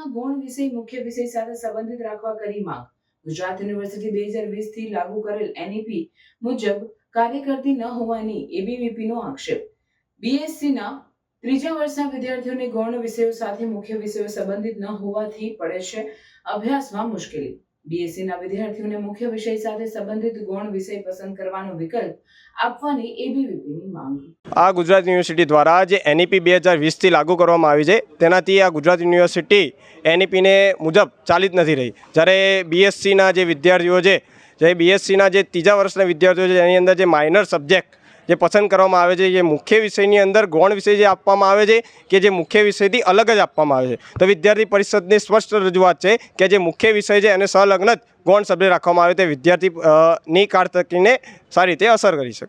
અભ્યાસક્રમમાં ગૌણ વિષય મુખ્ય વિષય સાથે સંબંધિત રાખવા કરી માંગ। ગુજરાત યુનિવર્સિટી 2020 થી લાગુ કરેલ એનઈપી મુજબ કાર્ય કરતી ન હોવાની એબીવીપીનો આક્ષેપ। બીએસસી ના ત્રીજા વર્ષના વિદ્યાર્થીઓને ગૌણ વિષયો સાથે મુખ્ય વિષયો સંબંધિત ન હોવાથી પડે છે અભ્યાસમાં મુશ્કેલી। બીએસસી ના વિદ્યાર્થીઓને મુખ્ય વિષય સાથે સંબંધિત ગૌણ વિષય પસંદ કરવાનો વિકલ્પ આપવાની એબીવીપીની માંગ। આ ગુજરાત યુનિવર્સિટી દ્વારા જે એનઈપી 2020 થી લાગુ કરવામાં આવી છે તેનાથી આ ગુજરાત યુનિવર્સિટી એનઈપીને મુજબ ચાલી જ નથી રહી। જ્યારે બીએસસીના જે વિદ્યાર્થીઓ છે જે બીએસસીના જે ત્રીજા વર્ષના વિદ્યાર્થીઓ છે એની અંદર જે માઇનર સબ્જેક્ટ જે પસંદ કરવામાં આવે છે, જે મુખ્ય વિષયની અંદર ગૌણ વિષય જે આપવામાં આવે છે કે જે મુખ્ય વિષયથી અલગ જ આપવામાં આવે છે, તો વિદ્યાર્થી પરિષદની સ્પષ્ટ રજૂઆત છે કે જે મુખ્ય વિષય છે એને સંલગ્ન જ ગૌણ સબ્જેક્ટ રાખવામાં આવે તે વિદ્યાર્થીની કારકિર્દીને સારી રીતે અસર કરી શકે।